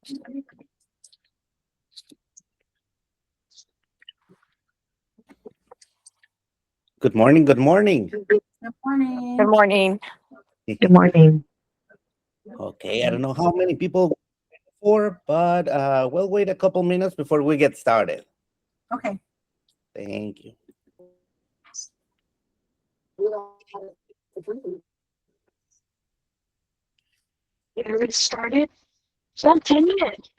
Good morning. Good morning. Good Good morning. morning. Good morning. Okay, I don't know how many people for, but we'll wait a couple minutes before we get started. Okay. Thank you. It started. So 10 minutes.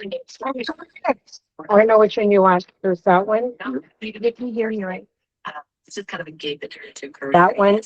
I know which one you want. There's that one. You can hear you right. This is kind of a gig that turned into a career. That one.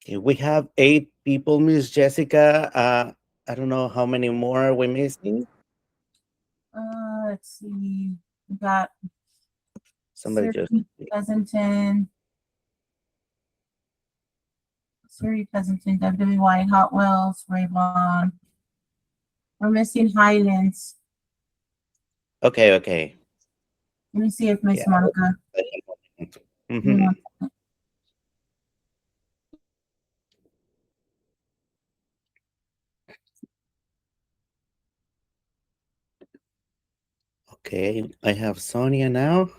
Okay, we have 8 people, Miss Jessica. I don't know how many more are we missing. Let's see. We got Somebody just. Siri Pleasanton. Siri Pleasanton, WY Hot Wells, Raybon. We're missing Highlands. Okay, okay. Let me see if Miss Yeah. Monica. Mhm. Okay, I have Sonia now.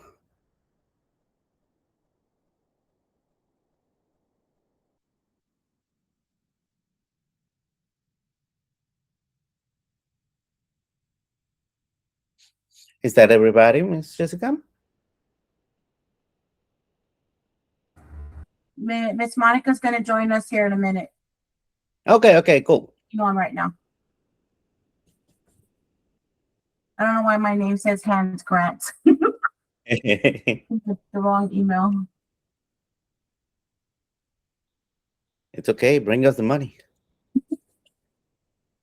Is that everybody, Miss Jessica? Miss Monica's going to join us here in a minute. Okay, okay, cool. You on right now. I don't know why my name says Hans Grant. The wrong email. It's okay. Bring us the money.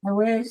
I wish.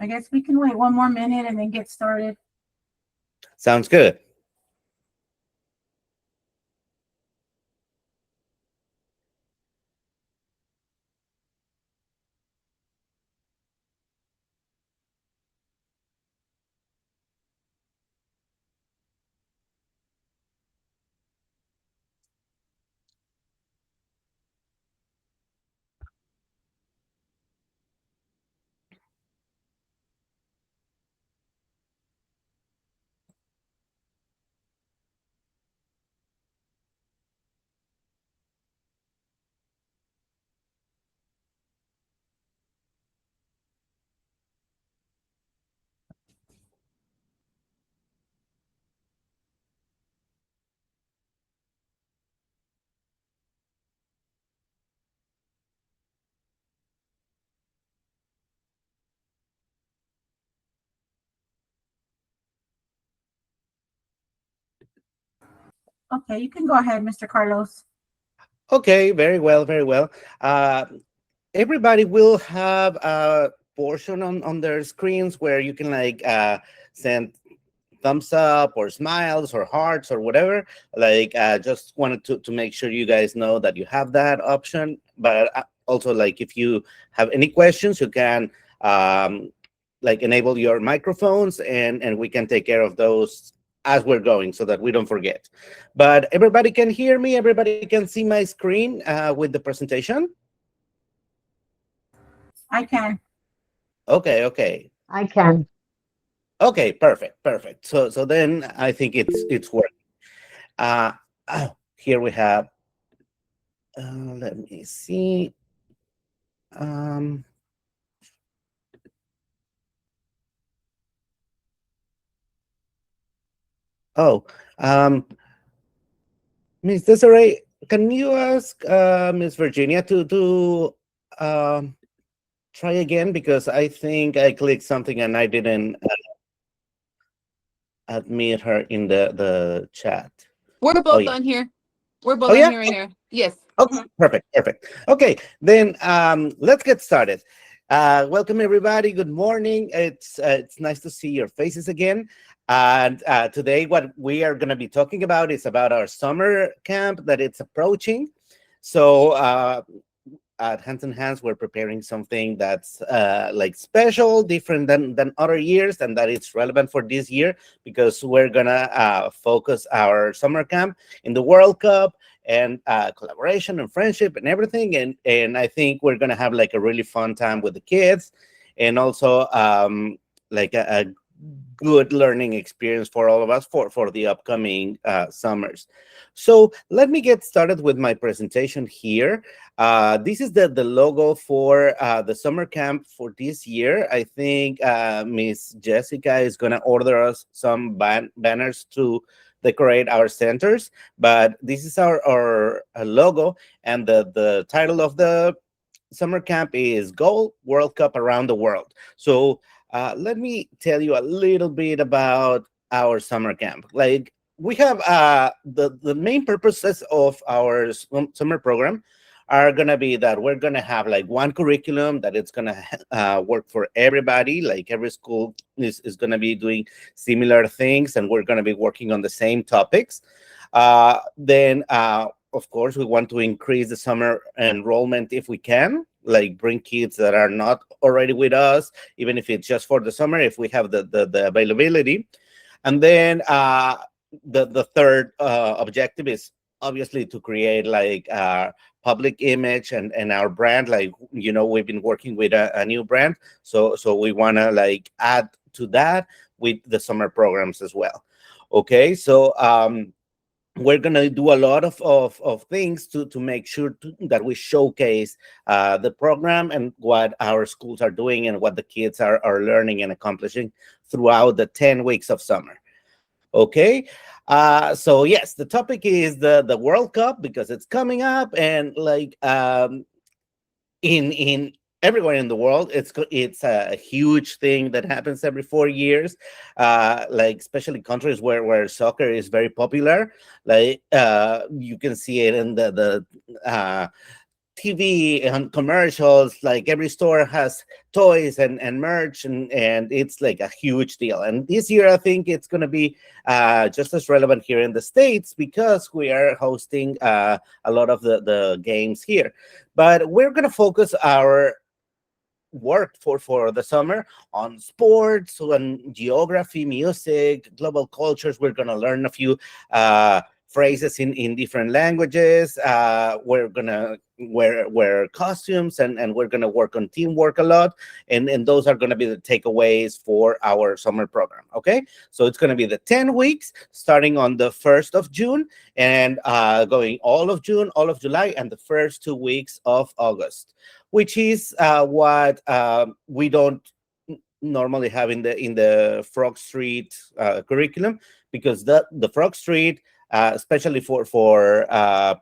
I guess we can wait one more minute and then get started. Sounds good. Okay, you can go ahead, Mr. Carlos. Okay, very well, very well. Everybody will have a portion on their screens where you can like send thumbs up or smiles or hearts or whatever. Like, just wanted to make sure you guys know that you have that option. But also, like, if you have any questions, you can like enable your microphones, and we can take care of those as we're going so that we don't forget. But everybody can hear me, everybody can see my screen with the presentation. I can. Okay, okay. I can. Okay, perfect, perfect. So then I think it's working. Uh, Here we have. Let me see. Um, oh, um, Miss Desiree, can you ask Miss Virginia to um, try again, because I think I clicked something and I didn't admit her in the chat. We're Oh both yeah. on here. We're Oh both on yeah. here right here. Yes. Okay, perfect, perfect. Okay, then let's get started. Welcome everybody. Good morning. It's nice to see your faces again. And today, what we are going to be talking about is about our summer camp that it's approaching. So at Hands and Hands, we're preparing something that's like special, different than other years, and that it's relevant for this year, because we're gonna focus our summer camp in the World Cup, and collaboration and friendship and everything. And I think we're gonna have like a really fun time with the kids, and also like a good learning experience for all of us for the upcoming summers. So let me get started with my presentation here. This is the logo for the summer camp for this year. I think Miss Jessica is going to order us some banners to decorate our centers. But this is our logo, and the title of the summer camp is Goal World Cup Around the World. So let me tell you a little bit about our summer camp. Like, we have the main purposes of our summer program are gonna be that we're gonna have like one curriculum that it's gonna work for everybody. Like, every school is gonna be doing similar things, and we're gonna be working on the same topics. Then of course, we want to increase the summer enrollment if we can, like bring kids that are not already with us, even if it's just for the summer, if we have the availability. And then the third objective is obviously to create like public image and our brand. Like, we've been working with a new brand, so we want to like add to that with the summer programs as well. Okay, so we're going to do a lot of things to make sure that we showcase the program and what our schools are doing and what the kids are learning and accomplishing throughout the 10 weeks of summer. Okay, so yes, the topic is the World Cup, because it's coming up, and like in everywhere in the world, it's a huge thing that happens every 4 years, like especially countries where soccer is very popular. Like, you can see it in the TV and commercials. Like, every store has toys and merch, and it's like a huge deal. And this year, I think it's going to be just as relevant here in the States, because we are hosting a lot of the games here. But we're going to focus our work for the summer on sports, on geography, music, global cultures. We're going to learn a few phrases in different languages. We're going to wear costumes, and we're going to work on teamwork a lot. And those are going to be the takeaways for our summer program. Okay, so it's going to be the 10 weeks starting on the 1st of June, and going all of June, all of July, and the first 2 weeks of August, which is what we don't normally have in the Frog Street curriculum, because the Frog Street, especially for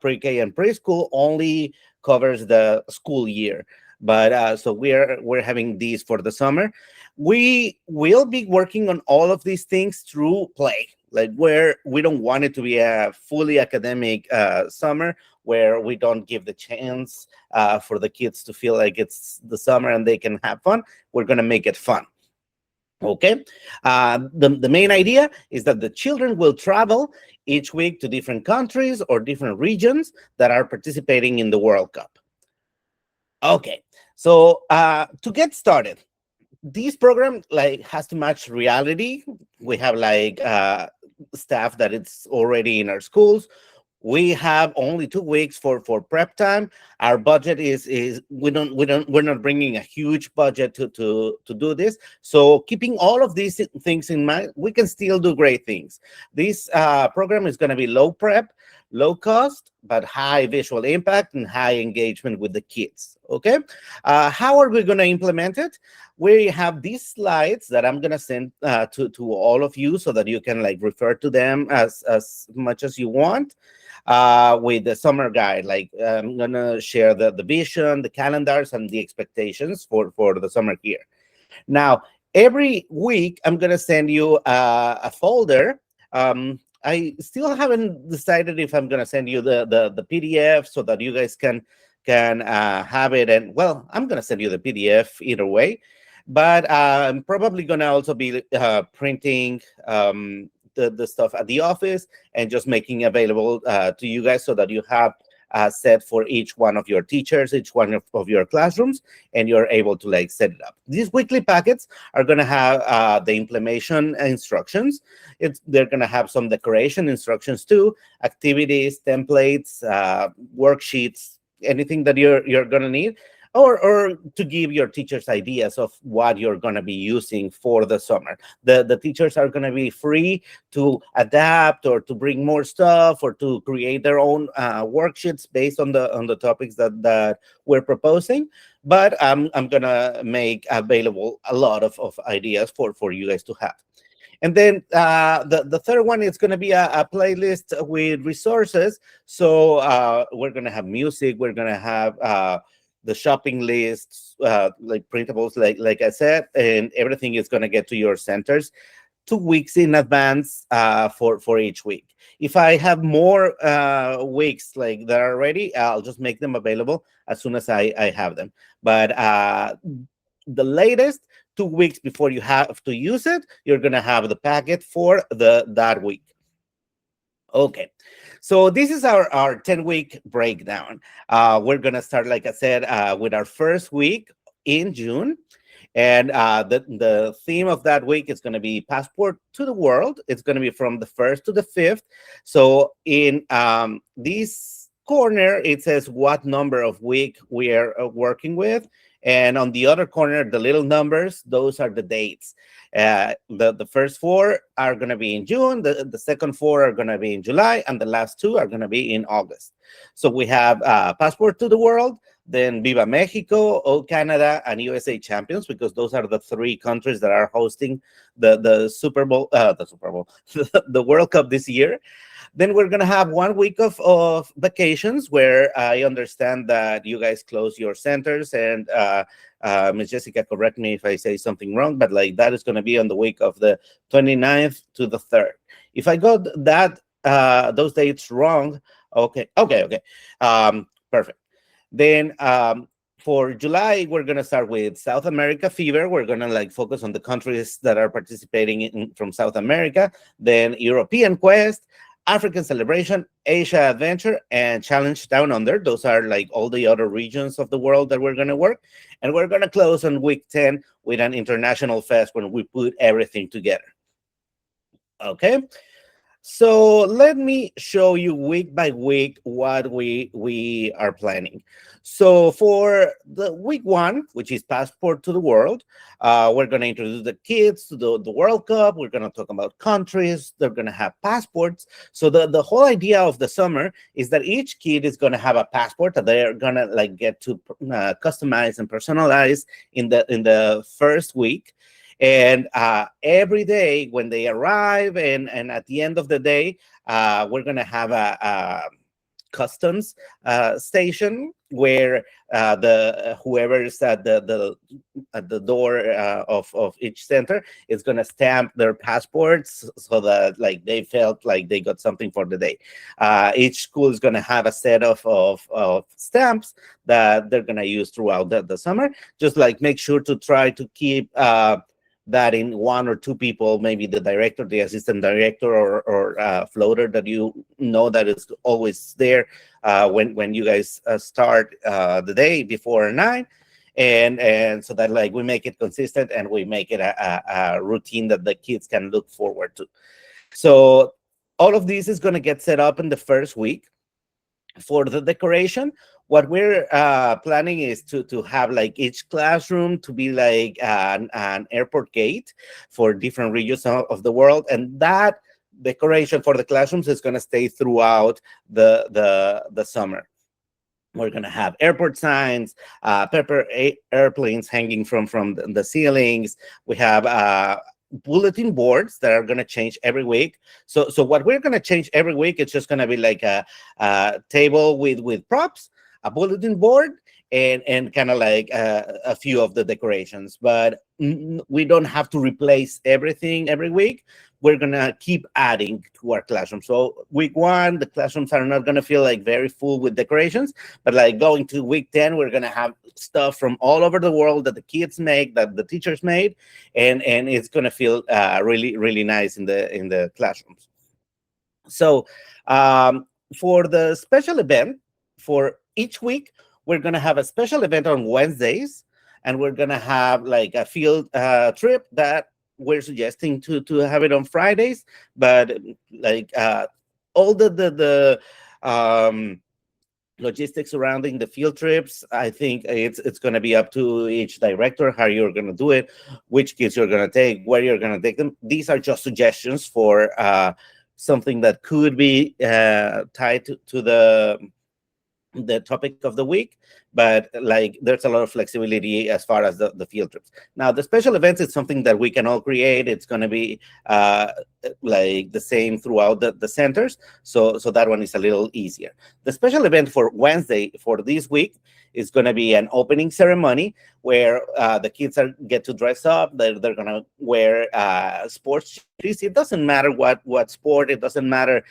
pre-K and preschool, only covers the school year. But so we're having these for the summer. We will be working on all of these things through play, like where we don't want it to be a fully academic summer, where we don't give the chance for the kids to feel like it's the summer and they can have fun. We're going to make it fun. Okay. The main idea is that the children will travel each week to different countries or different regions that are participating in the World Cup. Okay. So to get started, this program like has to match reality. We have like staff that it's already in our schools. We have only 2 weeks for prep time. Our budget is we're not bringing a huge budget to do this. So keeping all of these things in mind, we can still do great things. This program is going to be low prep, low cost, but high visual impact and high engagement with the kids. Okay. How are we going to implement it? We have these slides that I'm going to send to all of you so that you can like refer to them as much as you want with the summer guide. Like I'm going to share the vision, the calendars, and the expectations for the summer here. Now, every week, I'm going to send you a folder. I still haven't decided if I'm going to send you the PDF so that you guys can have it. And well, I'm going to send you the PDF either way. But I'm probably going to also be printing the stuff at the office and just making available to you guys so that you have set for each one of your teachers, each one of your classrooms, and you're able to like set it up. These weekly packets are going to have the implementation instructions. They're going to have some decoration instructions too, activities, templates, worksheets, anything that you're going to need. Or to give your teachers ideas of what you're going to be using for the summer. The teachers are going to be free to adapt or to bring more stuff or to create their own worksheets based on the topics that we're proposing. But I'm going to make available a lot of ideas for you guys to have. And then the third one is going to be a playlist with resources. So we're going to have music. We're going to have the shopping lists, like printables, like I said, and everything is going to get to your centers 2 weeks in advance for each week. If I have more weeks like that are ready, I'll just make them available as soon as I have them. But the latest 2 weeks before you have to use it, you're going to have the packet for that week. Okay, so this is our 10-week breakdown. We're going to start, like I said, with our first week in June. And the theme of that week is going to be Passport to the World. It's going to be from the 1st to the 5th. So in this corner, it says what number of week we are working with. And on the other corner, the little numbers, those are the dates. The first 4 are going to be in June, the second 4 are going to be in July, and the last 2 are going to be in August. So we have Passport to the World, then Viva Mexico, O Canada, and USA Champions, because those are the 3 countries that are hosting the Super Bowl, the World Cup this year. Then we're going to have 1 week of vacations where I understand that you guys close your centers. And Ms. Jessica, correct me if I say something wrong, but like that is going to be on the week of the 29th to the 3rd. If I got those dates wrong, okay. Perfect. Then for July, we're going to start with South America Fever. We're going to like focus on the countries that are participating from South America. Then European Quest, African Celebration, Asia Adventure, and Challenge Down Under. Those are like all the other regions of the world that we're going to work. And we're going to close on week 10 with an international fest when we put everything together. Okay. So let me show you week by week what we are planning. So for the week 1, which is Passport to the World, we're going to introduce the kids to the World Cup. We're going to talk about countries. They're going to have passports. So the whole idea of the summer is that each kid is going to have a passport that they're going to like get to customize and personalize in the first week. And every day when they arrive and at the end of the day, we're going to have a customs station where whoever is at the door of each center is going to stamp their passports so that like they felt like they got something for the day. Each school is going to have a set of stamps that they're going to use throughout the summer. Just like make sure to try to keep that in one or two people, maybe the director, the assistant director, or floater that you know that is always there when you guys start the day before 9, and so that like we make it consistent and we make it a routine that the kids can look forward to. So all of this is going to get set up in the first week. For the decoration, what we're planning is to have like each classroom to be like an airport gate for different regions of the world, and that decoration for the classrooms is going to stay throughout the summer. We're going to have airport signs, airplanes hanging from the ceilings. We have bulletin boards that are going to change every week. So what we're going to change every week, it's just going to be like a table with props, a bulletin board, and kind of like a few of the decorations. But we don't have to replace everything every week. We're going to keep adding to our classroom. So week 1, the classrooms are not going to feel like very full with decorations, but like going to week 10, we're going to have stuff from all over the world that the kids make, that the teachers made, and it's going to feel really, really nice in the classrooms. So for the special event, for each week, we're going to have a special event on Wednesdays, and we're going to have like a field trip that we're suggesting to have it on Fridays, but like all the logistics surrounding the field trips, I think it's going to be up to each director how you're going to do it, which kids you're going to take, where you're going to take them. These are just suggestions for something that could be tied to the topic of the week, but like there's a lot of flexibility as far as the field trips. Now the special events is something that we can all create. It's going to be like the same throughout the centers, so that one is a little easier. The special event for Wednesday for this week is going to be an opening ceremony where the kids get to dress up. They're going to wear sports jerseys. It doesn't matter what sport. It doesn't matter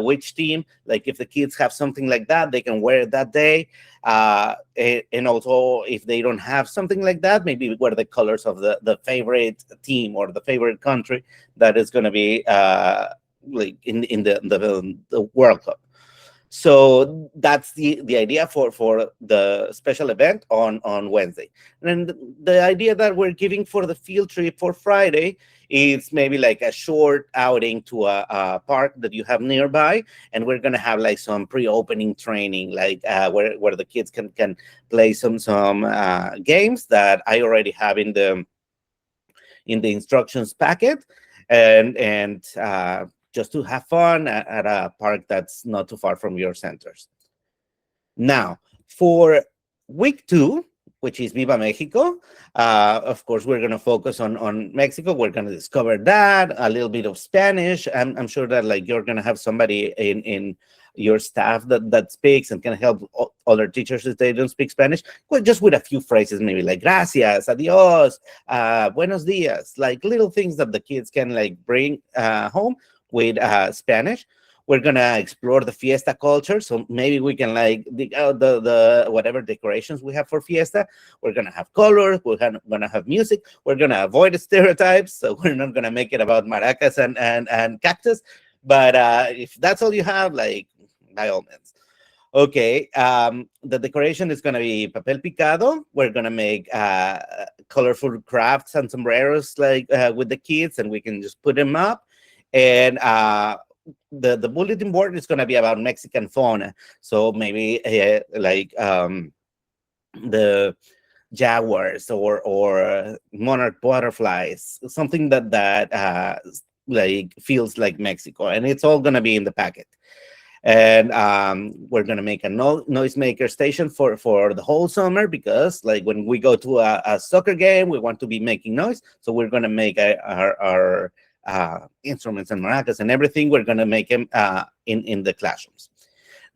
which team. Like if the kids have something like that, they can wear it that day. And also, if they don't have something like that, maybe wear the colors of the favorite team or the favorite country that is going to be like in the World Cup. So that's the idea for the special event on Wednesday. And then the idea that we're giving for the field trip for Friday is maybe like a short outing to a park that you have nearby, and we're gonna have like some pre-opening training, like where the kids can play some games that I already have in the instructions packet, and just to have fun at a park that's not too far from your centers. Now, for week 2, which is Viva Mexico, of course, we're going to focus on Mexico. We're going to discover that, a little bit of Spanish. I'm sure that like you're going to have somebody in your staff that speaks and can help other teachers if they don't speak Spanish, well, just with a few phrases, maybe like gracias, adios, buenos dias, like little things that the kids can like bring home with Spanish. We're gonna explore the fiesta culture, so maybe we can like dig out the whatever decorations we have for fiesta. We're gonna have colors, we're gonna have music, we're gonna avoid the stereotypes, so we're not gonna make it about maracas and cactus. But if that's all you have, like by all means. Okay, the decoration is gonna be papel picado. We're gonna make colorful crafts and sombreros like with the kids, and we can just put them up. And the bulletin board is going to be about Mexican fauna. So maybe like the jaguars or monarch butterflies, something that like feels like Mexico. And it's all going to be in the packet. And we're going to make a noisemaker station for the whole summer, because like when we go to a soccer game, we want to be making noise. So we're going to make our instruments and maracas and everything. We're going to make them in the classrooms.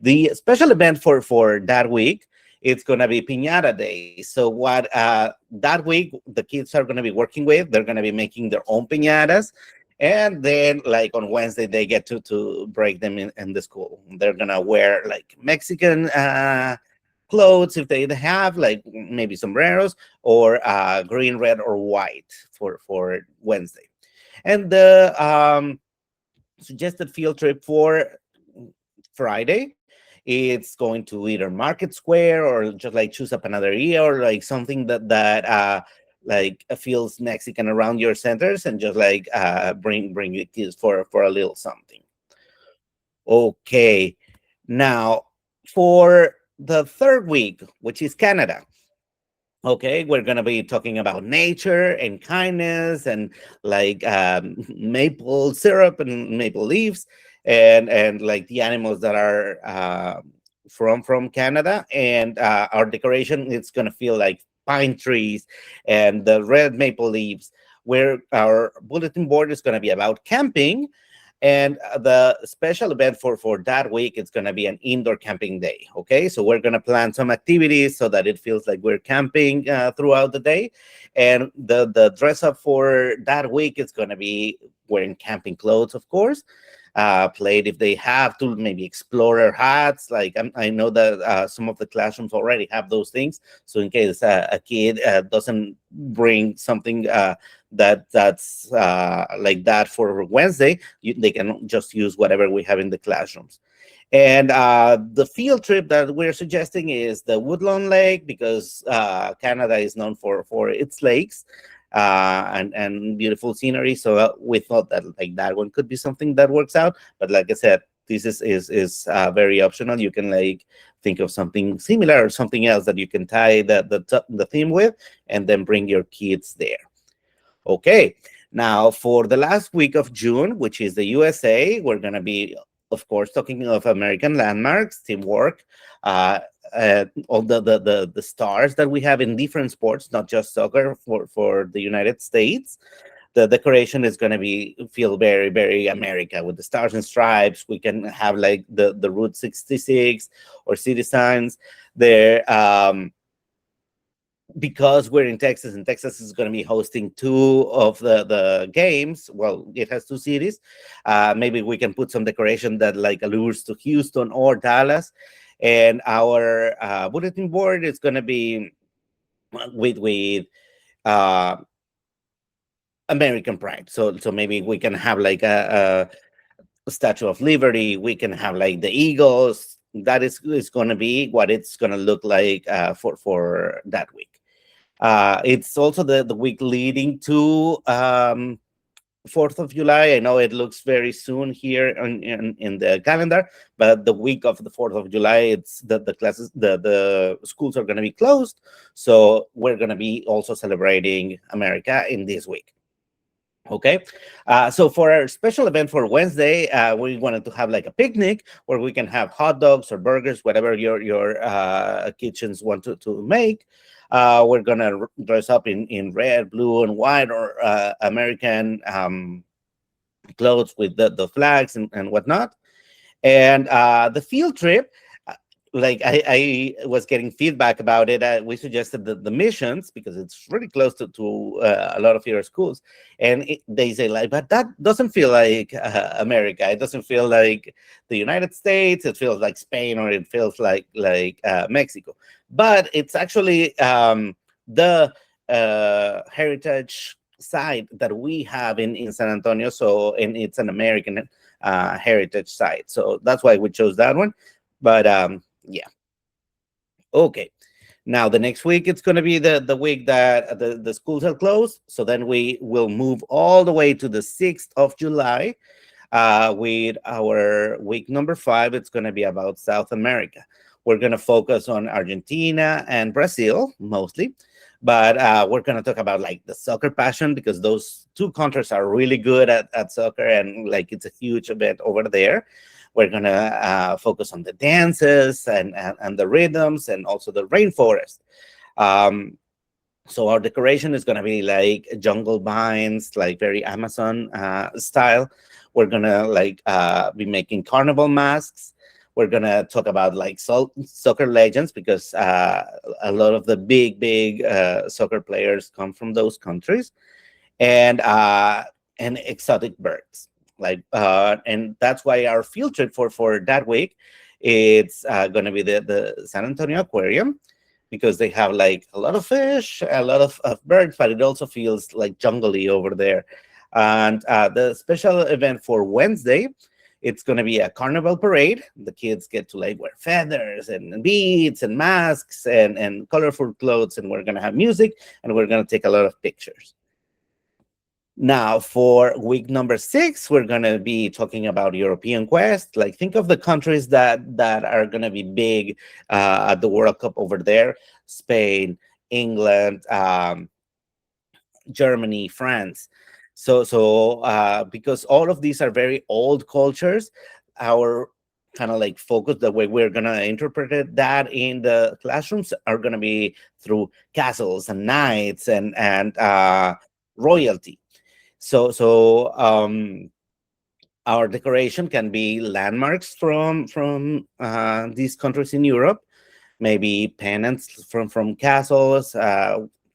The special event for that week, it's going to be Piñata Day. So what that week the kids are going to be working with, they're going to be making their own piñatas. And then like on Wednesday, they get to break them in the school. They're going to wear like Mexican clothes if they have like maybe sombreros or green, red, or white for Wednesday. And the suggested field trip for Friday, it's going to either Market Square or just like choose up another area or like something that like feels Mexican around your centers and just like bring the kids for a little something. Okay, now for the third week, which is Canada. Okay, we're gonna be talking about nature and kindness and like maple syrup and maple leaves and like the animals that are from Canada. And our decoration it's gonna feel like pine trees and the red maple leaves. Where our bulletin board is gonna be about camping, and the special event for that week, it's going to be an indoor camping day. Okay. So we're going to plan some activities so that it feels like we're camping throughout the day. And the dress up for that week is going to be wearing camping clothes, of course. Played if they have to, maybe explorer hats. Like I know that some of the classrooms already have those things. So in case a kid doesn't bring something that's like that for Wednesday, they can just use whatever we have in the classrooms. And the field trip that we're suggesting is the Woodlawn Lake, because Canada is known for its lakes and beautiful scenery. So we thought that like that one could be something that works out. But like I said, this is very optional. You can like think of something similar or something else that you can tie the theme with, and then bring your kids there. Okay, now for the last week of June, which is the USA, we're going to be, of course, talking of American landmarks, teamwork, all the stars that we have in different sports, not just soccer for the United States. The decoration is going to be feel very, very America with the stars and stripes. We can have like the Route 66 or city signs there. Because we're in Texas, and Texas is going to be hosting two of the games. Well, it has two cities. Maybe we can put some decoration that like allures to Houston or Dallas. And our bulletin board is going to be with uh, American pride. So maybe we can have like a Statue of Liberty. We can have like the Eagles. That is going to be what it's going to look like for that week. It's also the week leading to 4th of July. I know it looks very soon here in the calendar, but the week of the 4th of July, it's the classes, the schools are going to be closed. So we're going to be also celebrating America in this week. Okay, so for our special event for Wednesday, we wanted to have like a picnic where we can have hot dogs or burgers, whatever your kitchens want to make. We're gonna dress up in red, blue, and white, or American clothes with the flags and whatnot. And the field trip, like I was getting feedback about it. We suggested the missions because it's really close to a lot of your schools, and they say like, but that doesn't feel like America. It doesn't feel like the United States. It feels like Spain, or it feels like Mexico. But it's actually the heritage site that we have in San Antonio. So, and it's an American heritage site. So that's why we chose that one. But yeah. Okay. Now the next week it's going to be the week that the schools are closed. So then we will move all the way to the 6th of July with our week number 5. It's going to be about South America. We're going to focus on Argentina and Brazil mostly, but we're going to talk about like the soccer passion, because those two countries are really good at soccer, and like it's a huge event over there. We're going to focus on the dances and the rhythms, and also the rainforest. So our decoration is going to be like jungle vines, like very Amazon style. We're going to like be making carnival masks. We're going to talk about like soccer legends, because a lot of the big soccer players come from those countries, and exotic birds. Like and that's why our field trip for that week It's going to be the San Antonio Aquarium, because they have like a lot of fish, a lot of birds, but it also feels like jungly over there. And the special event for Wednesday, it's going to be a carnival parade. The kids get to like wear feathers and beads and masks and colorful clothes, and we're going to have music, and we're going to take a lot of pictures. Now, for week number 6, we're going to be talking about European Quest. Like, think of the countries that are going to be big at the World Cup over there: Spain, England, Germany, France. So because all of these are very old cultures, our kind of like focus, the way we're gonna interpret that in the classrooms, are gonna be through castles and knights and royalty. So our decoration can be landmarks from these countries in Europe, maybe pennants from castles.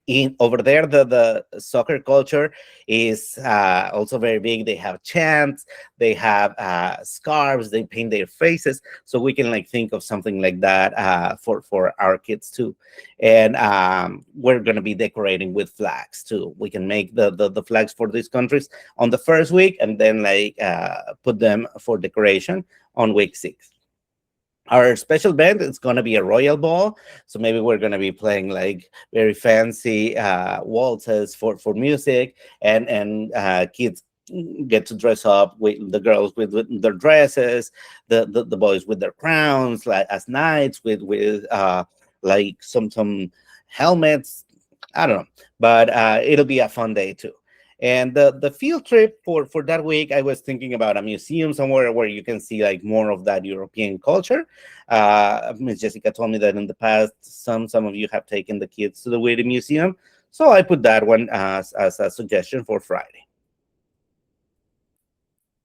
In over there, the soccer culture is also very big. They have chants, they have scarves, they paint their faces. So we can like think of something like that for our kids too. And we're going to be decorating with flags too. We can make the flags for these countries on the first week, and then like put them for decoration on week 6. Our special band is going to be a royal ball, so maybe we're going to be playing like very fancy waltzes for music, and kids get to dress up, with the girls with their dresses, the boys with their crowns, like as knights with like some helmets. I don't know, but it'll be a fun day too. And the field trip for that week, I was thinking about a museum somewhere where you can see like more of that European culture. Miss Jessica told me that in the past, some of you have taken the kids to the Witty Museum, so I put that one as a suggestion for Friday.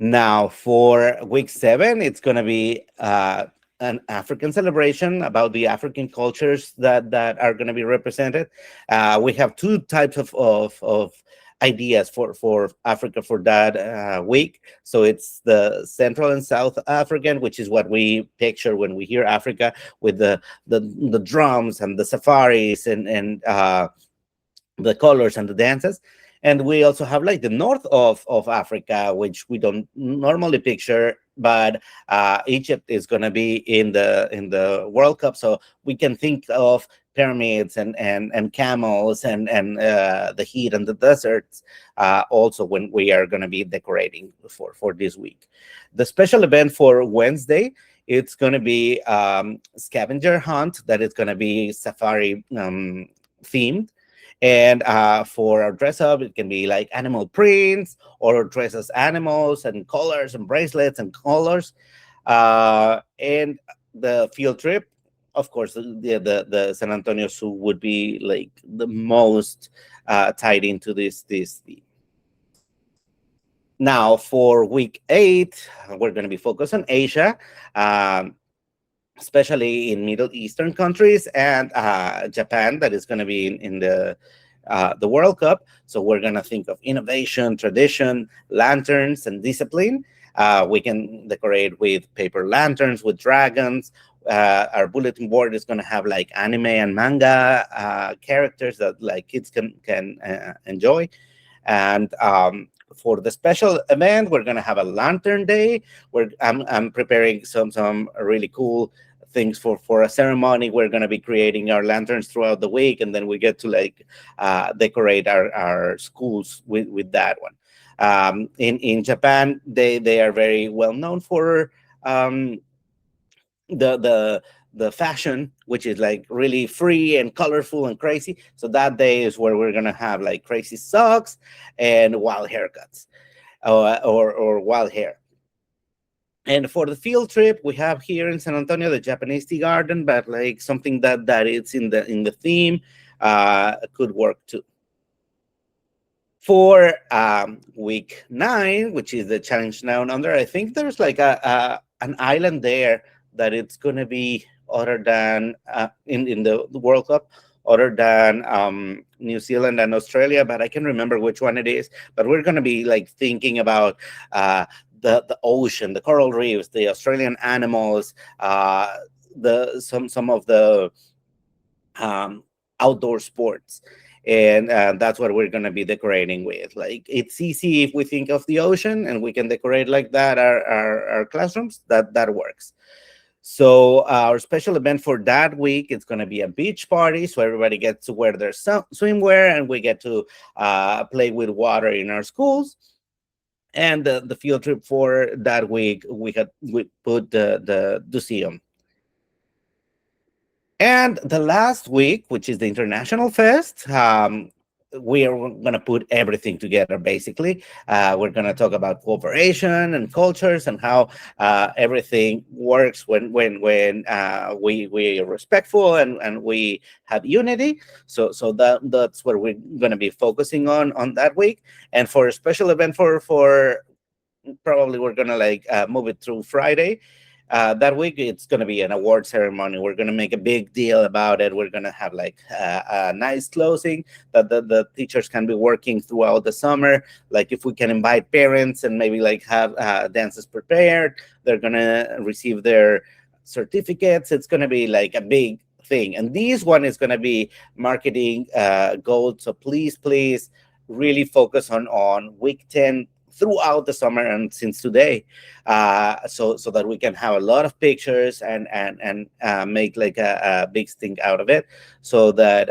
Now, for week 7, it's going to be an African celebration about the African cultures that are going to be represented. We have 2 types of ideas for Africa for that week. So it's the Central and South African, which is what we picture when we hear Africa, with the drums and the safaris and the colors and the dances. And we also have like the north of Africa, which we don't normally picture, but Egypt is going to be in the World Cup, so we can think of pyramids and camels and the heat and the deserts also when we are going to be decorating for this week. The special event for Wednesday, it's going to be scavenger hunt that is going to be safari themed. And for our dress up, it can be like animal prints or dress as animals and colors and bracelets and colors. And the field trip, of course, the San Antonio Zoo would be like the most tied into this theme. Now, for week 8, we're going to be focused on Asia. Especially in Middle Eastern countries and Japan, that is going to be in the World Cup. So we're going to think of innovation, tradition, lanterns, and discipline. We can decorate with paper lanterns, with dragons. Our bulletin board is going to have like anime and manga characters that like kids can enjoy. And for the special event, we're going to have a lantern day where I'm preparing some really cool things for a ceremony. We're going to be creating our lanterns throughout the week, and then we get to like decorate our schools with that one. In Japan, they are very well known for the fashion, which is like really free and colorful and crazy. So that day is where we're gonna have like crazy socks and wild haircuts, or wild hair. And for the field trip, we have here in San Antonio the Japanese tea garden, but like something that it's in the theme could work too. For week 9, which is the challenge down under, I think there's like an island there that it's going to be other than in the World Cup, other than New Zealand and Australia, but I can remember which one it is. But we're going to be like thinking about the ocean, the coral reefs, the Australian animals, the some of the um, outdoor sports. And that's what we're going to be decorating with. Like, it's easy if we think of the ocean and we can decorate like that our classrooms. That works. So our special event for that week, it's going to be a beach party. So everybody gets to wear their swimwear, and we get to play with water in our schools. And the field trip for that week, we put the museum. And the last week, which is the International Fest, we are going to put everything together, basically. We're going to talk about cooperation and cultures and how everything works when we are respectful and we have unity. So that's what we're going to be focusing on that week. And for a special event for probably we're going to move it through Friday. That week, it's going to be an award ceremony. We're going to make a big deal about it. We're going to have a nice closing that the teachers can be working throughout the summer. Like, if we can invite parents and maybe have dances prepared, they're going to receive their certificates. It's going to be like a big thing. And this one is going to be marketing gold. So please really focus on week 10 throughout the summer and since today, so that we can have a lot of pictures and make a big thing out of it, so that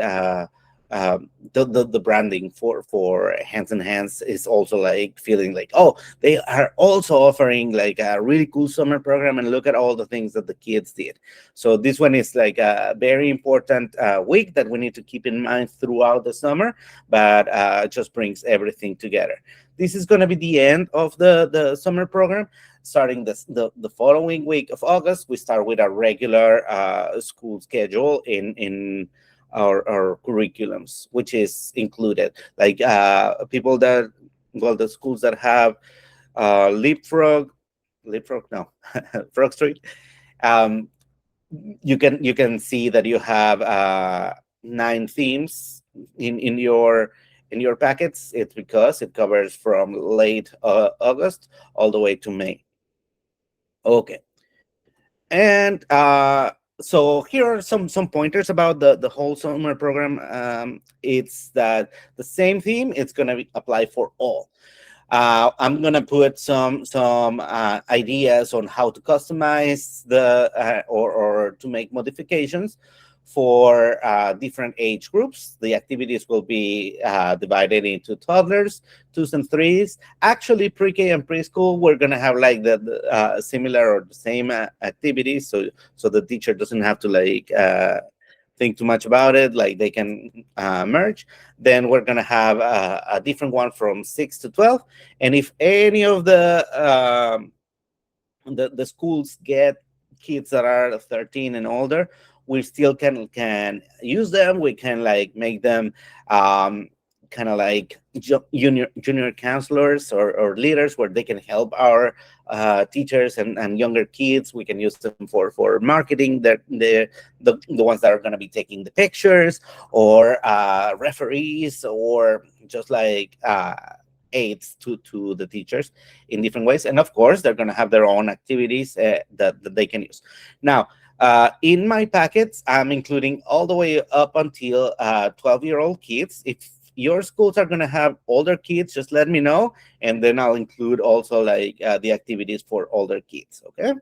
the branding for Hands in Hands is also feeling oh, they are also offering a really cool summer program, and look at all the things that the kids did. So this one is a very important week that we need to keep in mind throughout the summer, but it just brings everything together. This is going to be the end of the summer program. Starting the following week of August, we start with our regular school schedule in our curriculums, which is included people that, well, the schools that have leapfrog no frog street. um, you can see that you have 9 themes in your packets. It's because it covers from late August all the way to May. Okay. And so here are some pointers about the whole summer program. It's that the same theme, it's going to apply for all. I'm gonna put some ideas on how to customize or to make modifications for different age groups. The activities will be divided into toddlers, 2s and 3s. Actually, pre-K and preschool, we're gonna have the similar or the same activities, so the teacher doesn't have to think too much about it. They can merge. Then we're gonna have a different one from 6 to 12. And if any of the schools get kids that are 13 and older, we still can use them. We can make them kind of junior counselors or leaders, where they can help our teachers and younger kids. We can use them for marketing. The ones that are going to be taking the pictures, or referees, or just aids to the teachers in different ways. And of course, they're going to have their own activities that they can use. Now, in my packets, I'm including all the way up until 12-year-old kids. If your schools are going to have older kids, just let me know, and then I'll include also the activities for older kids. Okay.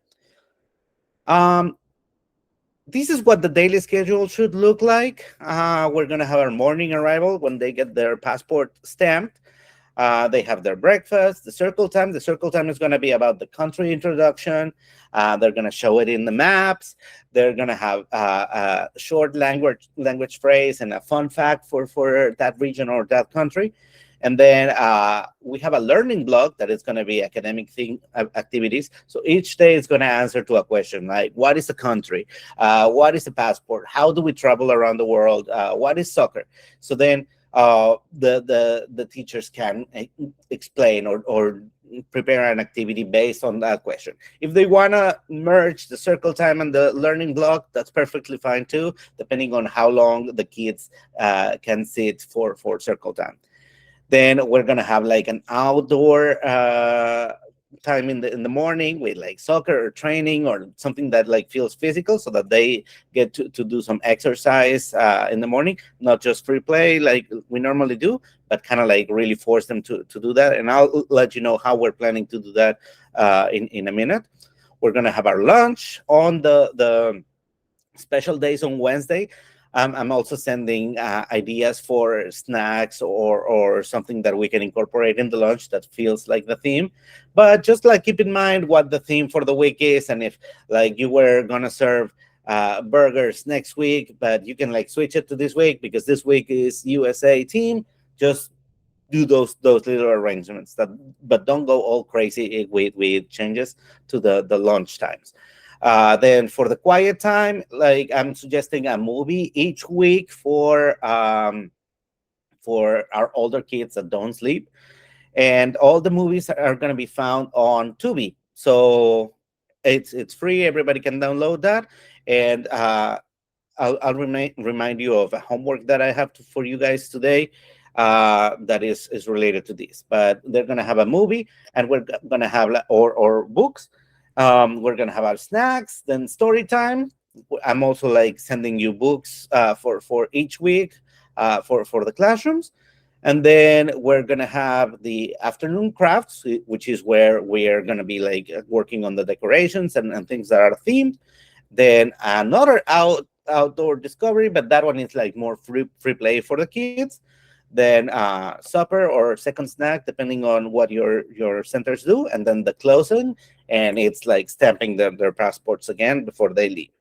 This is what the daily schedule should look like. We're going to have our morning arrival when they get their passport stamped. They have their breakfast, the circle time. The circle time is going to be about the country introduction. They're going to show it in the maps. They're going to have a short language phrase and a fun fact for that region or that country. And then we have a learning block that is going to be academic activities. So each day is going to answer to a question like, what is a country? What is a passport? How do we travel around the world? What is soccer? So then the teachers can explain or prepare an activity based on that question. If they want to merge the circle time and the learning block, that's perfectly fine too, depending on how long the kids can sit for circle time. Then we're going to have an outdoor time in the morning with like soccer or training or something that like feels physical, so that they get to do some exercise in the morning, not just free play like we normally do, but kind of like really force them to do that. And I'll let you know how we're planning to do that in a minute. We're gonna have our lunch on the special days on Wednesday. I'm also sending ideas for snacks or something that we can incorporate in the lunch that feels like the theme. But just like keep in mind what the theme for the week is, and if like you were gonna serve burgers next week, but you can like switch it to this week because this week is USA team. Just do those little arrangements that, but don't go all crazy with changes to the lunch times. Then for the quiet time, like I'm suggesting a movie each week for our older kids that don't sleep, and all the movies are going to be found on Tubi. So it's free. Everybody can download that, and I'll remind you of a homework that I have for you guys today that is related to this. But they're gonna have a movie, and we're gonna have or books. We're gonna have our snacks, then story time. I'm also like sending you books for each week for the classrooms. And then we're gonna have the afternoon crafts, which is where we are gonna be like working on the decorations and things that are themed. Then another outdoor discovery, but that one is like more free play for the kids. Then supper or second snack, depending on what your centers do, and then the closing, and it's like stamping their passports again before they leave.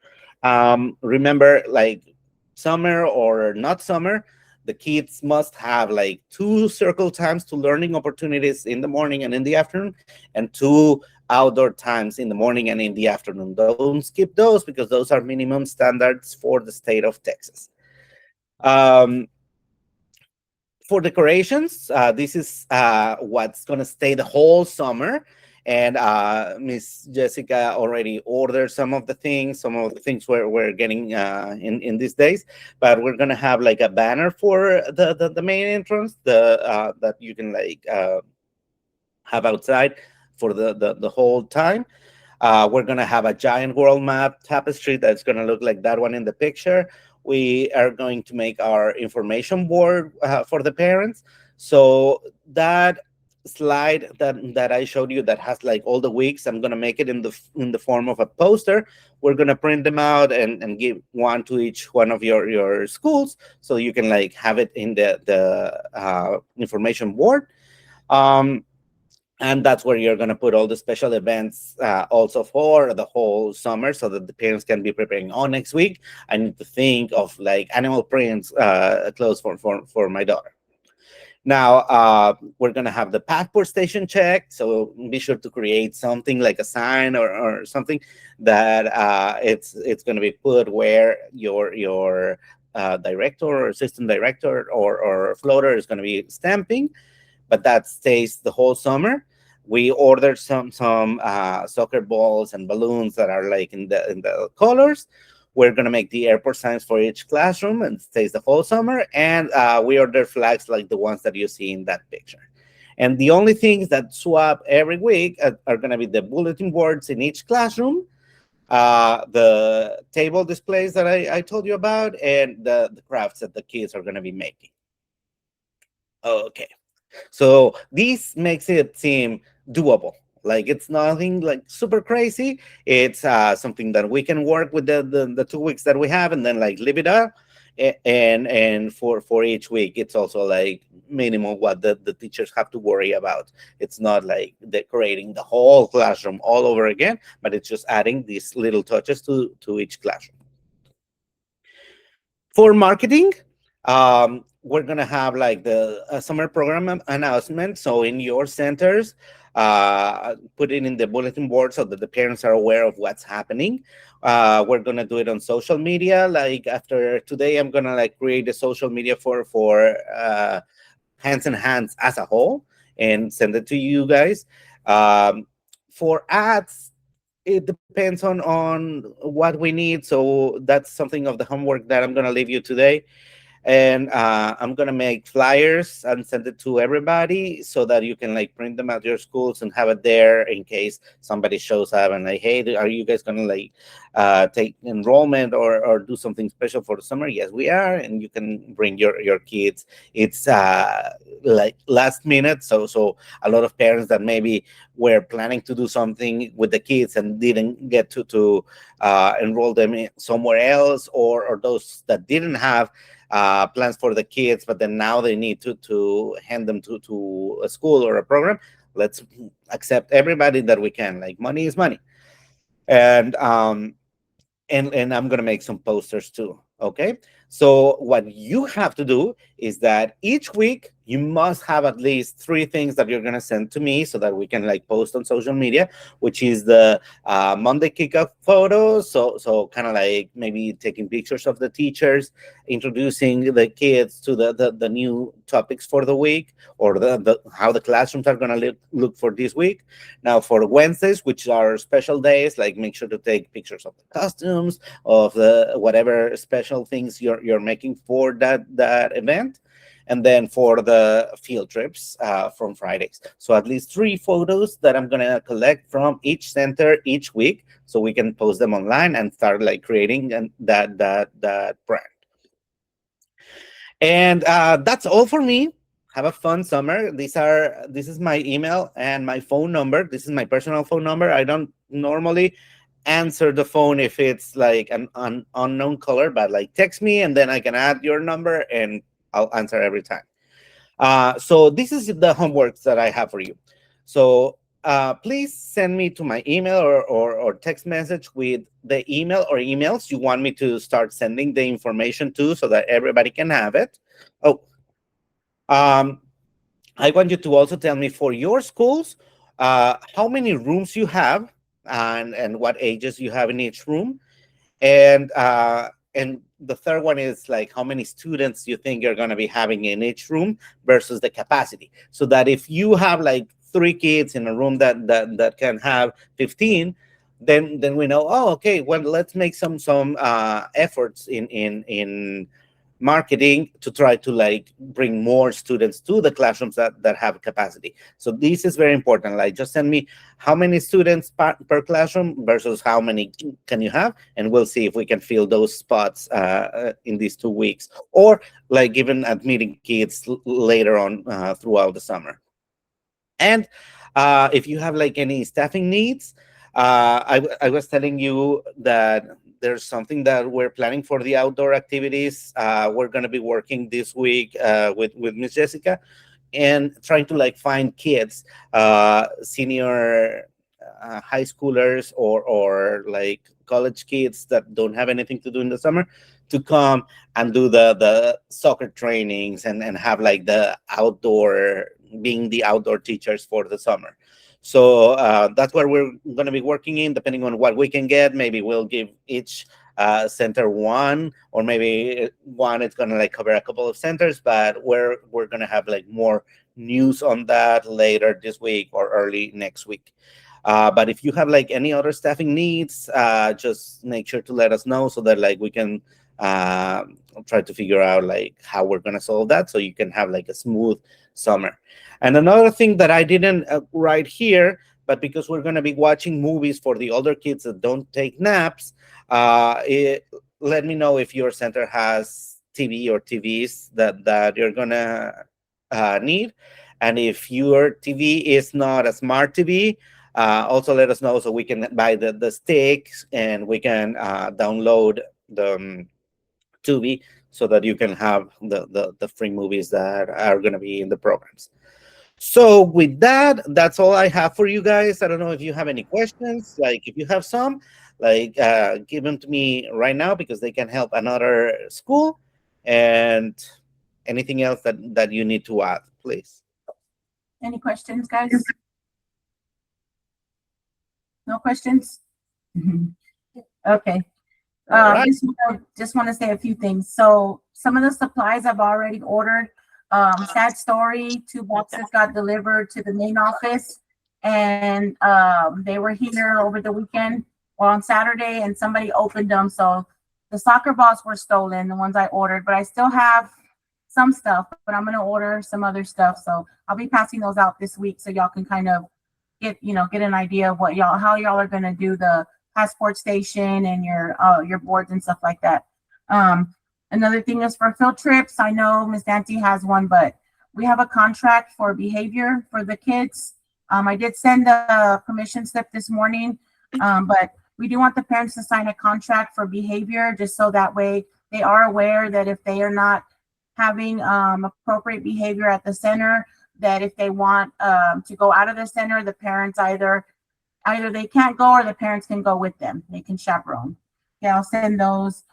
Remember, like summer or not summer, the kids must have like two circle times to learning opportunities in the morning and in the afternoon, and two outdoor times in the morning and in the afternoon. Don't skip those because those are minimum standards for the state of Texas. Um, for decorations, this is what's going to stay the whole summer. And Miss Jessica already ordered some of the things we're getting in these days. But we're going to have like a banner for the main entrance, that you can like have outside for the whole time. We're going to have a giant world map tapestry that's going to look like that one in the picture. We are going to make our information board for the parents. So that slide that I showed you that has like all the weeks, I'm going to make it in the form of a poster. We're going to print them out and give one to each one of your schools, so you can like have it in the information board. Um, and that's where you're going to put all the special events also for the whole summer, so that the parents can be preparing. Oh, next week I need to think of like animal prints clothes for my daughter. Now we're going to have the passport station check, so be sure to create something like a sign or something that it's going to be put where your director or assistant director or floater is going to be stamping. But that stays the whole summer. We ordered some soccer balls and balloons that are like in the colors. We're gonna make the airport signs for each classroom, and stays the whole summer. And we ordered flags like the ones that you see in that picture. And the only things that swap every week are gonna be the bulletin boards in each classroom, the table displays that I told you about, and the crafts that the kids are gonna be making. Okay. So this makes it seem doable. Like it's nothing like super crazy. It's something that we can work with the 2 weeks that we have, and then like leave it up. And for each week, it's also like minimum what the teachers have to worry about. It's not like decorating the whole classroom all over again, but it's just adding these little touches to each classroom. For marketing, we're gonna have like the summer program announcement. So in your centers, put it in the bulletin board so that the parents are aware of what's happening. We're gonna do it on social media. Like after today, I'm gonna like create a social media for Hands and Hands as a whole and send it to you guys. For ads, it depends on what we need. So that's something of the homework that I'm gonna leave you today. and I'm gonna make flyers and send it to everybody so that you can like print them at your schools and have it there in case somebody shows up and like, hey, are you guys gonna like take enrollment or do something special for the summer? Yes, we are, and you can bring your kids. It's like last minute, so a lot of parents that maybe were planning to do something with the kids and didn't get to enroll them somewhere else, or those that didn't have plans for the kids, but then now they need to hand them to a school or a program. Let's accept everybody that we can. Like money is money, and and I'm gonna make some posters too. Okay. So what you have to do is that each week you must have at least three things that you're gonna send to me so that we can like post on social media, which is the Monday kickoff photos. So kind of like maybe taking pictures of the teachers, introducing the kids to the new topics for the week, or the how the classrooms are gonna look for this week. Now for Wednesdays, which are special days, like make sure to take pictures of the costumes, of the whatever special things you're making for that event. And then for the field trips from Fridays. So at least three photos that I'm gonna collect from each center each week, so we can post them online and start like creating that brand. And that's all for me. Have a fun summer. This is my email and my phone number. This is my personal phone number. I don't normally answer the phone if it's like an unknown caller, but like text me and then I can add your number and I'll answer every time. So this is the homework that I have for you. So please send me to my email or text message with the email or emails you want me to start sending the information to so that everybody can have it. Oh, I want you to also tell me for your schools how many rooms you have and what ages you have in each room. And the third one is like how many students you think you're going to be having in each room versus the capacity, so that if you have like three kids in a room that can have 15, then we know, oh, okay, well, let's make some efforts in marketing to try to like bring more students to the classrooms that have capacity. So this is very important. Like just send me how many students per classroom versus how many can you have, and we'll see if we can fill those spots in these 2 weeks, or like even admitting kids later on throughout the summer. And if you have like any staffing needs, I was telling you that there's something that we're planning for the outdoor activities. We're going to be working this week with Miss Jessica and trying to like find kids, senior high schoolers or like college kids that don't have anything to do in the summer, to come and do the soccer trainings and have like the outdoor, being the outdoor teachers for the summer. So that's where we're going to be working in, depending on what we can get. Maybe we'll give each center one, or maybe one it's going to like cover a couple of centers, but we're going to have like more news on that later this week or early next week. But if you have like any other staffing needs, just make sure to let us know so that like we can try to figure out like how we're going to solve that, so you can have like a smooth summer. And another thing that I didn't write here, but because we're going to be watching movies for the older kids that don't take naps, let me know if your center has TV or TVs that you're going to need. And if your TV is not a smart TV, also let us know so we can buy the sticks and we can download the Tubi so that you can have the free movies that are going to be in the programs. So with that, that's all I have for you guys. I don't know if you have any questions. Like if you have some, like give them to me right now because they can help another school. And anything else that you need to add, please. Any questions, guys? No questions? Okay. All right. Just want to say a few things. So some of the supplies I've already ordered. Sad story, 2 boxes got delivered to the main office, and they were here over the weekend or on Saturday, and somebody opened them. So The soccer balls were stolen, the ones I ordered, but I still have some stuff, but I'm gonna order some other stuff. So I'll be passing those out this week so y'all can kind of get an idea of how y'all are gonna do the passport station and your boards and stuff like that. Another thing is for field trips. I know Miss Nancy has one, but we have a contract for behavior for the kids. I did send a permission slip this morning, but we do want the parents to sign a contract for behavior, just so that way they are aware that if they are not having appropriate behavior at the center, that if they want to go out of the center, the parents either they can't go or the parents can go with them. They can chaperone. Yeah, I'll send those.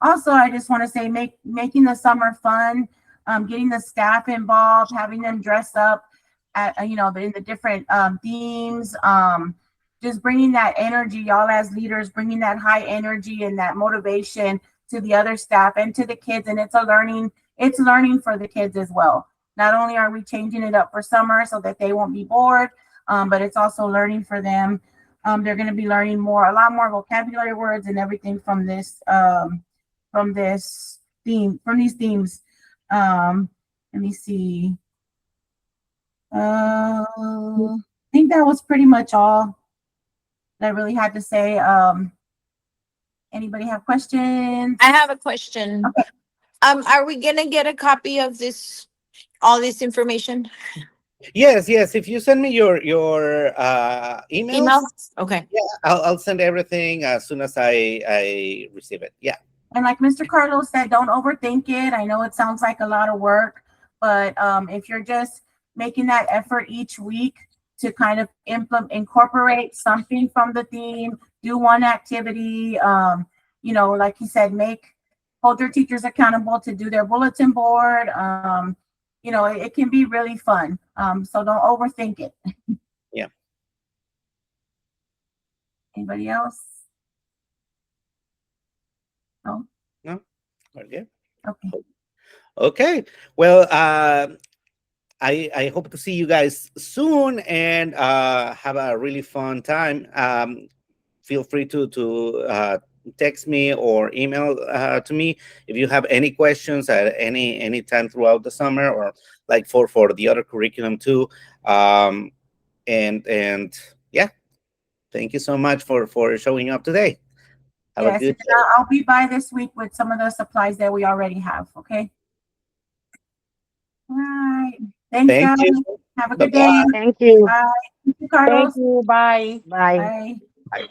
Also, I just want to say making the summer fun, getting the staff involved, having them dress up at in the different themes, just bringing that energy, y'all as leaders, bringing that high energy and that motivation to the other staff and to the kids. And it's learning for the kids as well. Not only are we changing it up for summer so that they won't be bored, but it's also learning for them. They're going to be learning a lot more vocabulary words and everything from these themes. Let me see. I think that was pretty much all that I really had to say. Anybody have questions? I have a question. Okay. Are we gonna get a copy of all this information? Yes, yes. If you send me your emails, Email? Okay. yeah, I'll send everything as soon as I receive it. Yeah. And like Mr. Carlos said, don't overthink it. I know it sounds like a lot of work, but if you're just making that effort each week to kind of incorporate something from the theme, do one activity, like he said, hold your teachers accountable to do their bulletin board. It can be really fun. So don't overthink it. Yeah. Anybody else? No? No? Okay. Okay. Okay. Well, I hope to see you guys soon and have a really fun time. Feel free to text me or email to me if you have any questions at any time throughout the summer, or like for the other curriculum too. And yeah, thank you so much for showing up today. Have a Yes, good and I'll be by this week with some of the supplies that we already have. Okay. All right. Thanks, Thank guys. you. Have a good Bye-bye. day. Thank you. Bye. Thank you, Thank Carlos. you. Bye. Bye. Bye.